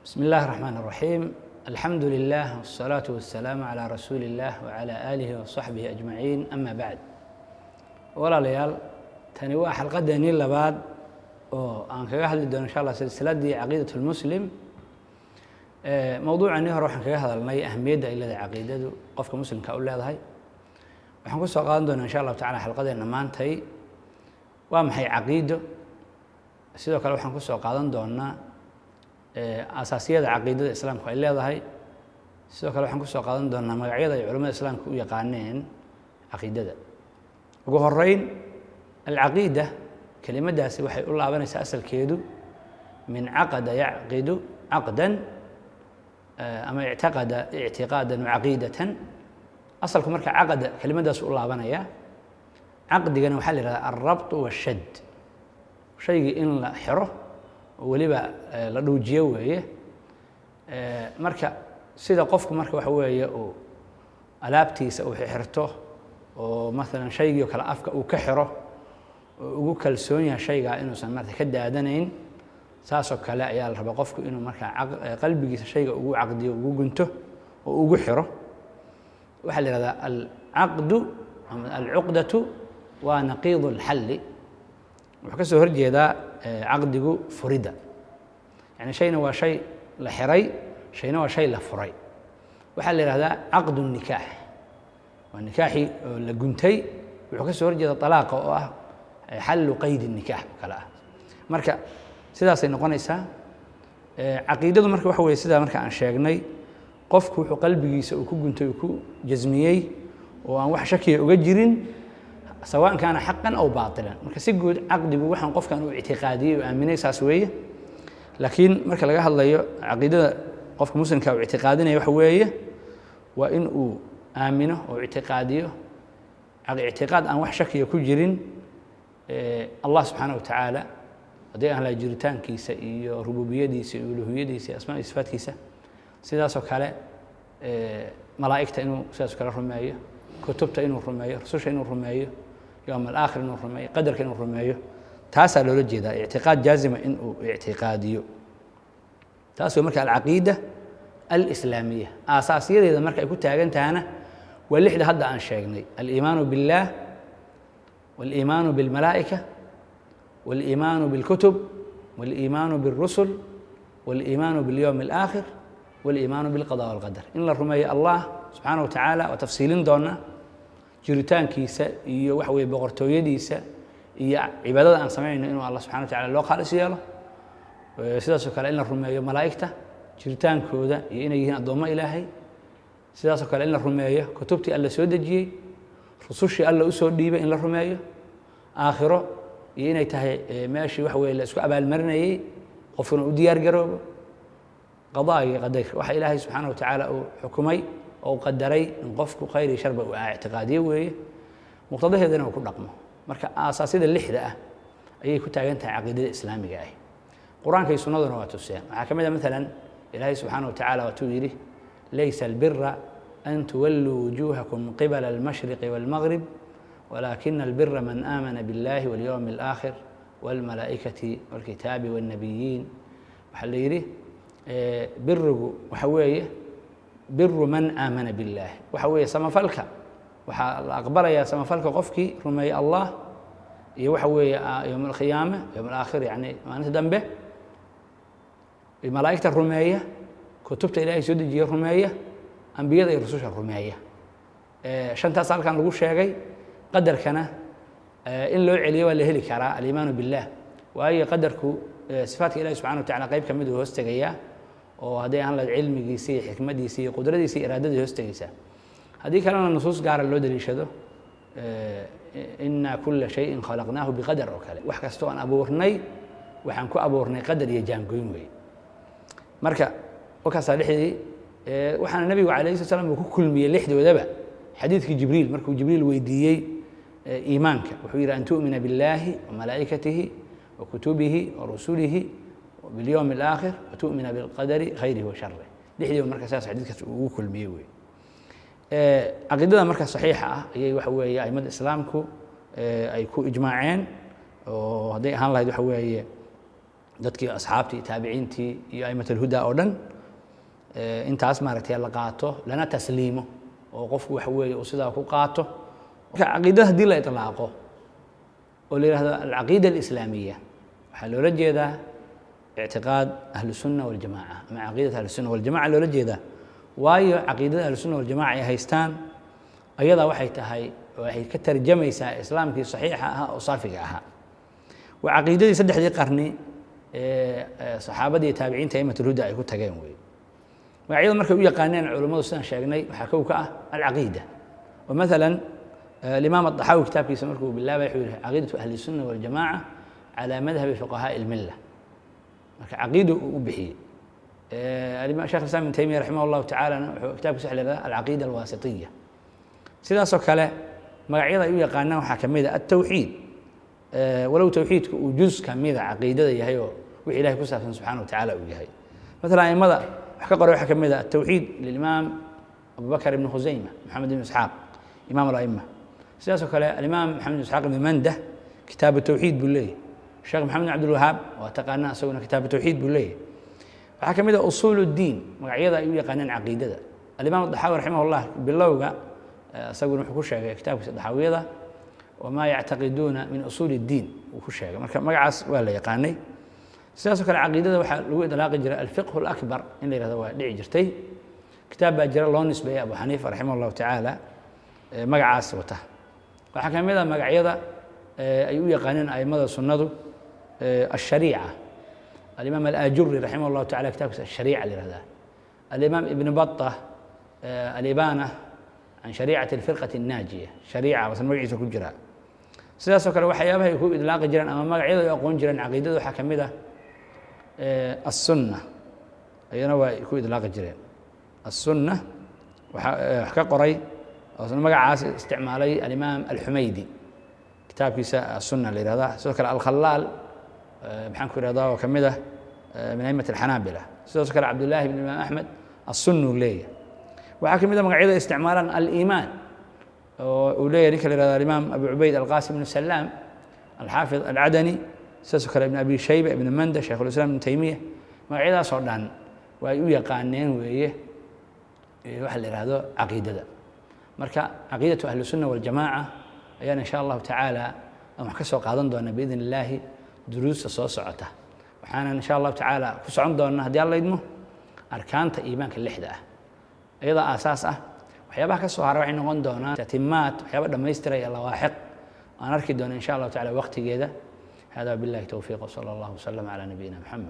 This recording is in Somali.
بسم الله الرحمن الرحيم. الحمد لله والصلاة والسلام على رسول الله وعلى آله وصحبه أجمعين. أما بعد، walaalayaal tani waa xalqadeennii labaad oo aan kaga hadli doono insha Allah silsiladii caqiidatul muslim. mawduucani hore waxaan kaga hadalnay ahmiyadda ay leedahay caqiidadu qofka muslimka u leedahay. waxaan ku soo qaadan doonaa insha Allah tacaala xalqadeena maantay waa maxay caqiido. sidoo kale waxaan ku soo qaadan doonaa asaasiyada caqiidada islaamku ay leedahay. sidoo kale waxaan ku soo qaadan doonaa magacyada ay culimada islaamku u yaqaaneen caqiidada. ugu horeyn alcaqiida kelimadaasi waxay u laabanaysaa asalkeedu min caqada yacqidu caqdan ama ictaqada ictiqaadan wacaqiidatan. asalku marka caqada kelimadaas u laabanaya. caqdigana waxaa la yihahdaa alrabtu washad, shaygii in la xiro oo weliba la dhuujiyo weeye. marka sida qofku marka waxa weeye uu alaabtiisa uu xirto oo maalan shaygii oo kale afka uu ka xiro oo ugu kalsoon yahay shaygaa inuusan marka ka daadanayn, saasoo kale ayaa la rabaa qofku inuu markaa qalbigiisa shayga ugu caqdiyo, ugu gunto oo ugu xiro. waxaa la yihahdaa alcaqdu ama alcuqdatu waa naqiidu alxalli. wuxuu ka soo horjeedaa caqdigu furidda, yani shayna waa shay la xiray, shayna waa shay la furay. waxaa la yihahdaa caqdu nikaax, waa nikaaxii oo la guntay. wuxuu ka soo horjeeda talaaqa oo ah xallu qaydi nikaax oo kale ah. marka sidaasay noqonaysaa. caqiidadu marka waxa weye sidaa marka aan sheegnay, qofku wuxuu qalbigiisa uu ku guntay, uu ku jasmiyey oo aan wax shakiya uga jirin, sawaan kaana xaqan aw baatilan. marka si guud caqdigu waxaan qofkan uu ictiqaadiyey oo aaminay saas weeye. laakiin marka laga hadlayo caqiidada qofka muslimka uu ictiqaadinaya waxa weeye waa in uu aamino oo ictiqaadiyo ictiqaad aan wax shakiya ku jirin allah subxaanaه wa tacaala, haddii aan laha jiritaankiisa iyo rububiyadiisa iyo uluhiyadiisa iyo asmaa iyo sifaatkiisa. sidaasoo kale malaa'igta inuu sidaasoo kale rumeeyo, kutubta inuu rumeeyo, rususha inuu rumeeyo, yowm alaakhir inuu rumeeyo, qadarka inuu rumeeyo. taasaa loola jeedaa ictiqaad jaazima in uu ictiqaadiyo. taas way marka alcaqiida alislaamiya. aasaasyadeeda marka ay ku taagan tahana waa lixda hadda aan sheegnay: aliimaanu biاllaah, wاliimaanu biاlmalaa'ika, wاliimaanu biاlkutub, wاliimaanu biاlrusul, wاliimaanu biاlyowm alaakhir, wاliimaanu biاlqada wاlqadar. in la rumeeyo allah subxaanaه wa tacaala waa tafsiilin doona jiritaankiisa iyo waxa weye boqortooyadiisa iyo cibaadada aan samaynayno inuu allah subxana wa tacala loo khaalis yeelo. sidaasoo kale in la rumeeyo malaa'igta jiritaankooda iyo inay yihiin addoommo ilaahay. sidaasoo kale in la rumeeyo kutubtii alla soo dejiyey, rusushii alla u soo dhiibay in la rumeeyo, aakhiro iyo inay tahay meeshii waxa weye la isku abaalmarinayey, qofkuna u diyaar garoobo. qadaa iyo qadarka waxa ilaahay subxaana wa tacaala uu xukumay oo qadaray in qofku khayr iyo sharba uu ictiqaadiyo weeye, muqtadaheedana uu ku dhaqmo. marka aasaasyada lixda ah ayay ku taagan tahay caqiidada islaamiga ah. qur-aanka iyo sunnaduna waa tuseen. waxaa ka mid a maalan ilaahay subxaana wa tacaala waatuu yidhi: laysa albira an tuwalluu wujuuhakum qibala almashriqi wاlmaghrib walaakina albira man aamana biاllahi walyowmi alaakhir wاlmalaa'ikati wاlkitaabi wاlnabiyiin. waxaa la yidhi birigu waxa weeye biru man aamana biاllahi, waxa weeye samafalka. waxaa la aqbalayaa samafalka qofkii rumeeye allah iyo waxa weeye yowm alqiyaama, yowm alaakhir yani maalinta dambe, malaa'igta rumeeya, kutubta ilaahay soo dejiye rumeeya, ambiyada iyo rususha rumeeya. shantaas halkan lagu sheegay. qadarkana in loo celiyo waa la heli karaa aliimaanu biاllah, waayo qadarku sifaatka ilahi subxana wa tacala qayb ka mid uu hoos tegayaa, oo hadday aan lahayd cilmigiisa iyo xikmadiisa iyo qudradiisa iyo iraadadii hoos tegaysaa. haddii kalena nusuus gaara loo daliishado ina kula shayin khalaqnaahu biqadar oo kale, wax kastoo aan abuurnay waxaan ku abuurnay qadar iyo jaangoyn weeye. marka wakaasaa lixdii waxaana nebigu calayhi slat slam uu ku kulmiyey lixdoodaba xadiidkii jibriil markuu jibriil weydiiyey iimaanka. wuxuu yidhi: an tu'mina biاllaahi wamalaa'ikatihi wakutubihi warusulihi wabiاlyowmi alaakhir watu'mina bilqadari khayrihi wa sharih. lixdiiba marka saas xadiidkaas uu ugu kulmiyey weye. caqiidada marka saxiixa ah ayay waxa weeye aimada islaamku ay ku ijmaaceen, oo hadday ahaan lahayd waxa weeye dadkii asxaabtii taabiciintii iyo aimatul huda oo dhan intaas maaragtay la qaato lana tasliimo oo qofku wax weeye uu sidaa ku qaato caqiidada haddii la itlaaqo oo la yidhahdo alcaqiida alislaamiya waxaa loola jeedaa ictiqaad ahlu sunna waljamaaca ama caqiidat ahlu sunna waljamaca loola jeedaa waayo caqiidada ahlu sunna waljamaca ay haystaan ayadaa waxay tahay waxay ka tarjamaysaa islaamkii saxiixa ahaa oo saafiga ahaa waa caqiidadii saddexdii qarni saxaabadii taabiciinta aimatul huda ay ku tageen wey magacyada markay u yaqaaneen culummadu sidaan sheegnay waxaa kow ka ah alcaqiida oo maalan alimaam adaxaawi kitaabkiisa markuu bilaabay wuxuu yihi caqiidatu ahli sunna waljamaca calaa madhabi fuqahaa ilmilla marka caqiida uu u bixiyey sheekh islam ibn taymiya raximah allahu tacala wuxuu kitaabkiisa waxa la yihahda alcaqiida alwaasitiya sidaasoo kale magacyada ay u yaqaanaan waxaa ka mid a altawxiid walow tawxiidku uu juz ka mida caqiidada yahay oo wixii ilahay ku saabsan subxana wa tacala uu yahay مثلا أئمة حكى واحد كمذا التوحيد للإمام أبو بكر بن خزيمة محمد بن إسحاق إمام الأئمة سياسة الإمام محمد بن إسحاق بن منده كتاب التوحيد بالله الشيخ محمد بن عبد الوهاب واتقانا سوينا كتاب التوحيد بالله فحكى كمذا أصول الدين وعيدا يقانن عقيدة الإمام الضحاوي رحمه الله باللوغة سوينا حكوشة كتاب الضحاوي وما يعتقدون من أصول الدين وكوشة مقعس ولا يقاني sidaasoo kale caqiidada waxaa lagu idlaaqi jiray alfiqhu alakbar in la yihahdo waa dhici jirtay kitaab baa jira loo nisbeeyey abu xaniifa raximah allahu tacaala magacaas wata waxaa ka mid a magacyada ay u yaqaaneen a'immada sunnadu ashariica alimaam alaajuri raximah allahu tacala kitaabkiisa ashariica la yihahdaa alimaam ibn bata alibana can shariicati alfirqati annaajiya shariica wasan magaciisa ku jira sidaasoo kale waxyaabaha ay ku idlaaqi jireen ama magacyada ay aqoon jireen caqiidada waxaa ka mid ah السنة أيضا ويكون إطلاق جرين السنة وحكى قري مقع استعمالي الإمام الحميدي كتاب السنة اللي هذا سكر الخلال بحنك رضا وكمده من أئمة الحنابلة سكر عبد الله بن الإمام أحمد السنة ليه وحكى مده مقعدة استعمالا الإيمان وليه ذكر الإمام أبو عبيد القاسم بن سلام الحافظ العدني سكر ابن أبي شيبة ابن مندة شيخ الإسلام ابن تيمية magacyadaas oo dhan way u yaqaaneen weeye waxa la yiraahdo caqiidada marka caqiidatu ahlu sunna wal jamaa ayaan insha Allah taala wax ka soo qaadan doona biidin Ilaahi duruusta soo socota waxaan insha Allah taala ku socon doona hadii Allah idmo arkaanta iimaanka lixda ah ayada asaas ah waxyaabaha ka soo haray waxay noqon doonaan tatimaat waxyaabo dhameystiray lawaaxiq aan arki doona insha Allah taala waqtigeeda هذا بالله توفيق وصلى الله وسلم على نبينا محمد